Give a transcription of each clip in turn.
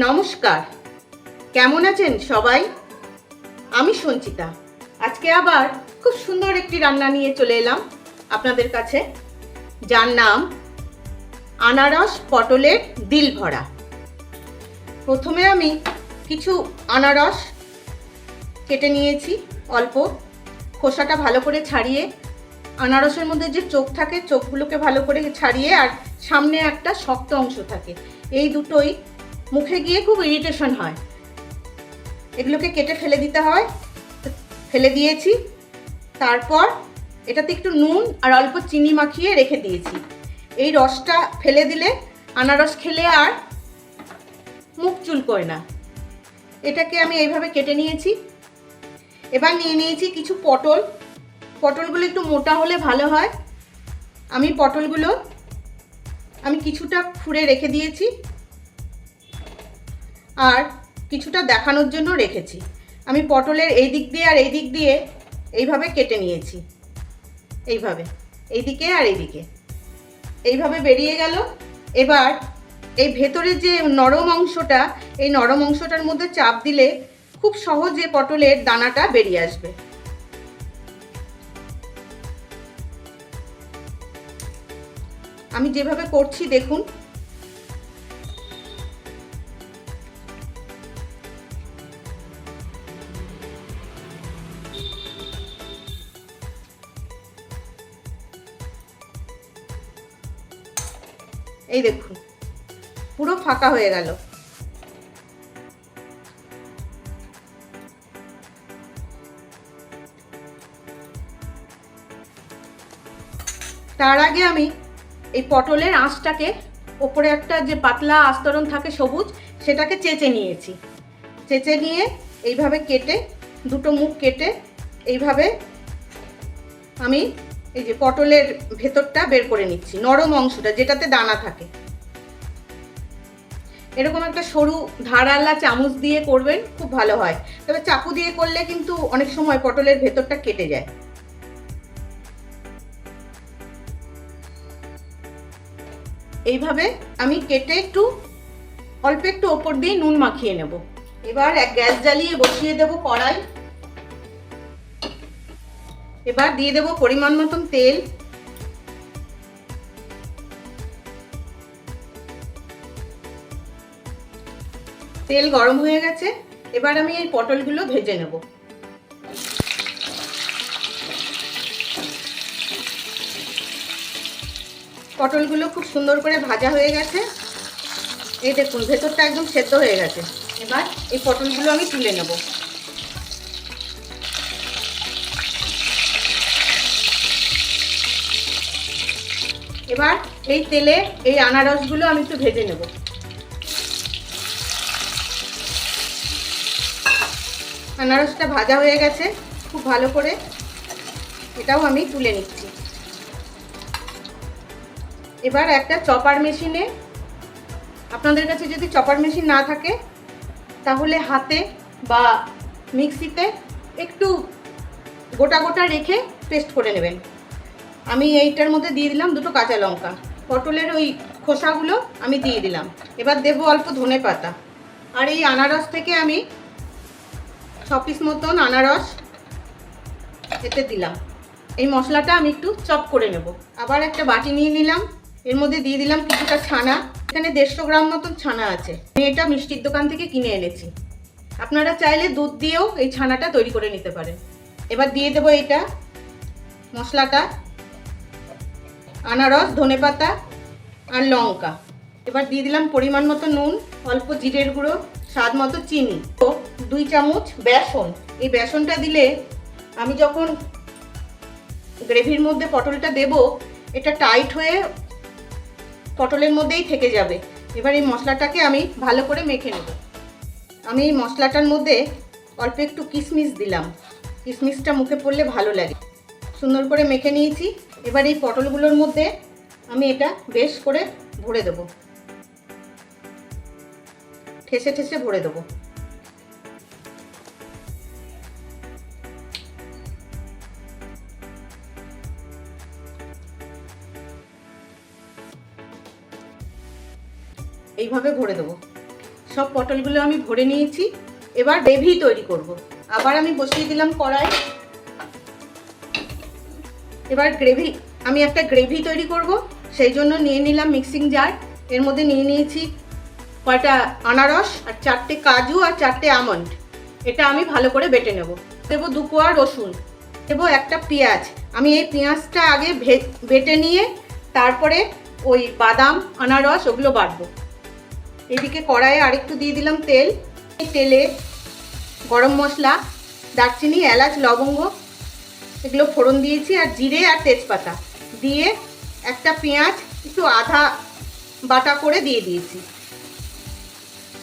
নমস্কার, কেমন আছেন সবাই? আমি সঞ্চিতা। আজকে আবার খুব সুন্দর একটি রান্না নিয়ে চলে এলাম আপনাদের কাছে, যার নাম আনারস পটলের দিল ভরা। প্রথমে আমি কিছু আনারস কেটে নিয়েছি, অল্প খোসাটা ভালো করে ছাড়িয়ে। আনারসের মধ্যে যে চোখ থাকে, চোখগুলোকে ভালো করে ছাড়িয়ে, আর সামনে একটা শক্ত অংশ থাকে, এই দুটোই মুখে গিয়ে খুব ইরিটেশন হয়, এগুলোকে কেটে ফেলে দিতে হয়। ফেলে দিয়েছি। তারপর এটাতে একটু নুন আর অল্প চিনি মাখিয়ে রেখে দিয়েছি। এই রসটা ফেলে দিলে আনারস খেলে আর মুখ চুলকোয় না। এটাকে আমি এইভাবে কেটে নিয়েছি। এবার নিয়ে নিয়েছি কিছু পটল। পটলগুলো একটু মোটা হলে ভালো হয়। আমি পটলগুলো কিছুটা খুঁড়ে রেখে দিয়েছি, আর কিছুটা দেখানোর জন্য রেখেছি। আমি পটলের এই দিক দিয়ে আর এই দিক দিয়ে এইভাবে কেটে নিয়েছি, এইভাবে এইদিকে আর এইদিকে, এইভাবে বেরিয়ে গেল। এবার এই ভেতরে যে নরম অংশটা, এই নরম অংশটার মধ্যে চাপ দিলে খুব সহজে পটলের দানাটা বেরিয়ে আসবে। আমি যেভাবে করছি দেখুন। এই দেখুন, পুরো ফাঁকা হয়ে গেল। তার আগে আমি এই পটলের আঁশটাকে, ওপরে একটা যে পাতলা আস্তরণ থাকে সবুজ, সেটাকে চেঁচে নিয়েছি। চেঁচে নিয়ে এইভাবে কেটে, দুটো মুখ কেটে এইভাবে আমি এই যে পটলের ভেতরটা বের করে নিচ্ছি, নরম অংশটা যেটাতে দানা থাকে। এরকম একটা সরু ধারালা চামচ দিয়ে করবেন, খুব ভালো হয়। তবে চাকু দিয়ে করলে কিন্তু অনেক সময় পটলের ভেতরটা কেটে যায়। এইভাবে আমি কেটে একটু অল্প একটু ওপর দিয়ে নুন মাখিয়ে নেব। এবার এক গ্যাস জ্বালিয়ে বসিয়ে দেব কড়াই। এবার দিয়ে দেব পরিমাণ মতন তেল। তেল গরম হয়ে গেছে। এবার আমি এই পটলগুলো ভেজে নেব। পটলগুলো খুব সুন্দর করে ভাজা হয়ে গেছে। এই দেখুন, ভেতরটা একদম সেদ্ধ হয়ে গেছে। এবার এই পটলগুলো আমি তুলে নেব। এবার এই তেলে এই আনারসগুলো আমি একটু ভেজে নেব। আনারসটা ভাজা হয়ে গেছে খুব ভালো করে, এটাও আমি তুলে নিচ্ছি। এবার একটা চপার মেশিনে, আপনাদের কাছে যদি চপার মেশিন না থাকে তাহলে হাতে বা মিক্সিতে একটু গোটা গোটা রেখে পেস্ট করে নেবেন। আমি এইটার মধ্যে দিয়ে দিলাম দুটো কাঁচা লঙ্কা, পটলের ওই খোসাগুলো আমি দিয়ে দিলাম। এবার দেবো অল্প ধনে পাতা, আর এই আনারস থেকে আমি 6 পিস মতন আনারস এতে দিলাম। এই মশলাটা আমি একটু চপ করে নেব। আবার একটা বাটি নিয়ে নিলাম, এর মধ্যে দিয়ে দিলাম কিছুটা ছানা। এখানে 150 গ্রাম মতন ছানা আছে। আমি এটা মিষ্টির দোকান থেকে কিনে এনেছি। আপনারা চাইলে দুধ দিয়েও এই ছানাটা তৈরি করে নিতে পারেন। এবার দিয়ে দেবো এটা মশলাটা, আনারস, ধনেপাতা আর লঙ্কা। এবার দিয়ে দিলাম পরিমাণ মতো নুন, অল্প জিরের গুঁড়ো, স্বাদ মতো চিনি ও 2 চামচ বেসন। এই বেসনটা দিলে আমি যখন গ্রেভির মধ্যে পটলটা দেব, এটা টাইট হয়ে পটলের মধ্যেই থেকে যাবে। এবার এই মশলাটাকে আমি ভালো করে মেখে নেব। আমি এই মশলাটার মধ্যে অল্প একটু কিশমিশ দিলাম, কিশমিশটা মুখে পড়লে ভালো লাগে। সুন্দর করে মেখে নিয়েছি। এবার এই পটলগুলোর মধ্যে আমি এটা বেশ করে ভরে দেব, ঠেসে ঠেসে ভরে দেবো। এইভাবে ভরে দেবো। সব পটলগুলো আমি ভরে নিয়েছি। এবার গ্রেভি তৈরি করব। আবার আমি বসিয়ে দিলাম কড়াই। এবার আমি একটা গ্রেভি তৈরি করব, সেই জন্য নিয়ে নিলাম মিক্সিং জার। এর মধ্যে নিয়ে নিয়েছি কয়টা আনারস আর 4টে কাজু আর 4টে আমন্ড। এটা আমি ভালো করে বেটে নেব। দেবো 2 কোয়া রসুন, দেবো একটা পেঁয়াজ। আমি এই পেঁয়াজটা আগে বেটে নিয়ে তারপরে ওই বাদাম আনারস ওগুলো বাটবো। এদিকে কড়াইয়ে আরেকটু দিয়ে দিলাম তেল। এই তেলে গরম মশলা, দারচিনি, এলাচ, লবঙ্গ এগুলো ফোড়ন দিয়েছি, আর জিরে আর তেজপাতা দিয়ে একটা পেঁয়াজ একটু আধা বাটা করে দিয়ে দিয়েছি।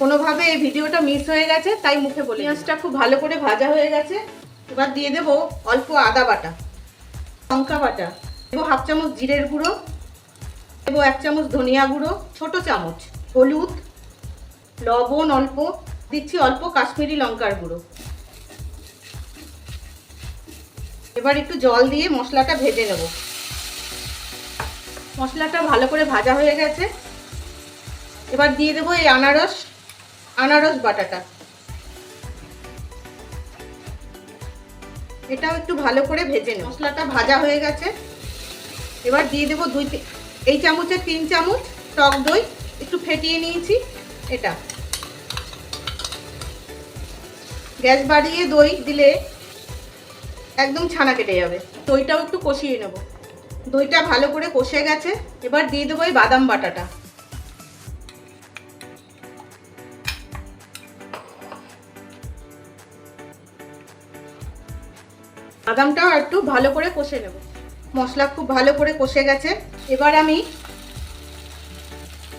কোনোভাবে এই ভিডিওটা মিস হয়ে গেছে তাই মুখে বলি। পেঁয়াজটা খুব ভালো করে ভাজা হয়ে গেছে। এবার দিয়ে দেবো অল্প আদা বাটা, লঙ্কা বাটা, দেবো 1/2 চামচ জিরের গুঁড়ো, দেবো 1 চামচ ধনিয়া গুঁড়ো, ছোট চামচ হলুদ, লবণ অল্প দিচ্ছি, অল্প কাশ্মীরি লঙ্কার গুঁড়ো। এবার একটু জল দিয়ে মশলাটা ভেজে নেব। মশলাটা ভালো করে ভাজা হয়ে গেছে। এবার দিয়ে দেবো এই আনারস বাটাটা। এটাও একটু ভালো করে ভেজে নেব। মশলাটা ভাজা হয়ে গেছে। এবার দিয়ে দেবো এই চামচের 3 চামচ টক দই, একটু ফেটিয়ে নিয়েছি। এটা গ্যাস বাড়িয়ে দই দিলে একদম ছানা কেটে যাবে। দইটাও একটু কষিয়ে নেব। দইটা ভালো করে কষে গেছে। এবার দিয়ে দেবো এই বাদাম বাটাটা। বাদামটাও একটু ভালো করে কষে নেব। মশলা খুব ভালো করে কষে গেছে। এবার আমি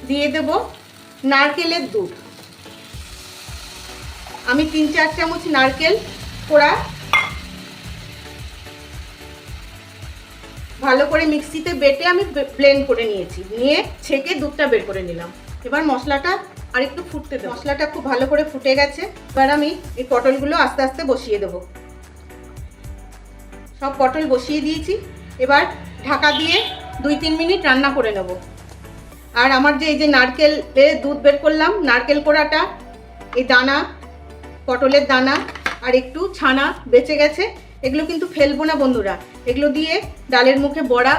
দিয়ে দেব নারকেলের দুধ। আমি 3-4 চামচ নারকেল কোড়া ভালো করে মিক্সিতে বেটে আমি ব্লেন্ড করে নিয়েছি, নিয়ে ছেঁকে দুধটা বের করে নিলাম। এবার মশলাটা আর একটু ফুটতে দেব। মশলাটা খুব ভালো করে ফুটে গেছে। এবার আমি এই পটলগুলো আস্তে আস্তে বসিয়ে দেব। সব পটল বসিয়ে দিয়েছি। এবার ঢাকা দিয়ে 2-3 মিনিট রান্না করে নেব। আর আমার এই যে নারকেলে দুধ বের করলাম, নারকেল কোড়াটা, এই দানা, পটলের দানা আর একটু ছানা বেঁচে গেছে, এগুলো কিন্তু ফেলবো না বন্ধুরা। এগুলো দিয়ে ডালের মুখে বড়া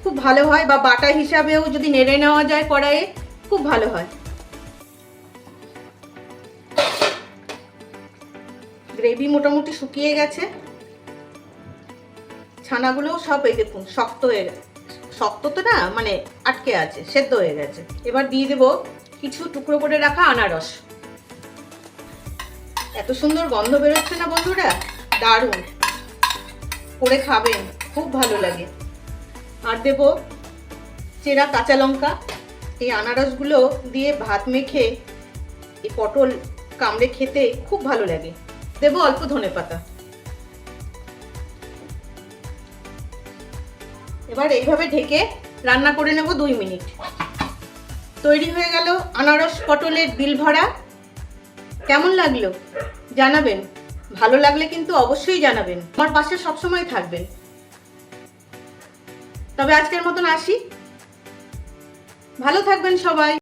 খুব ভালো হয়, বা বাটা হিসাবেও যদি নেড়ে নেওয়া যায় কড়াইয়ে খুব ভালো হয়। গ্রেভি মোটামুটি শুকিয়ে গেছে। ছানাগুলোও সব এই দেখুন শক্ত হয়ে গেছে। শক্ত তো না, মানে আটকে আছে, সেদ্ধ হয়ে গেছে। এবার দিয়ে দেবো কিছু টুকরো করে রাখা আনারস। এত সুন্দর গন্ধ বেরোচ্ছে না বন্ধুরা, দারুণ। করে খাবেন, খুব ভালো লাগে। আর দেব চেরা কাঁচা লঙ্কা। এই আনারসগুলো দিয়ে ভাত মেখে এই পটল কামড়ে খেতে খুব ভালো লাগে। দেব অল্প ধনেপাতা। এবার এইভাবে ঢেকে রান্না করে নেব 2 মিনিট। তৈরি হয়ে গেল আনারস পটলের বিল ভরা। কেমন লাগলো জানাবেন। ভালো লাগলে কিন্তু অবশ্যই জানাবেন। আমার পাশে সবসময় থাকবেন। তবে আজকের মতন আসি। ভালো থাকবেন সবাই।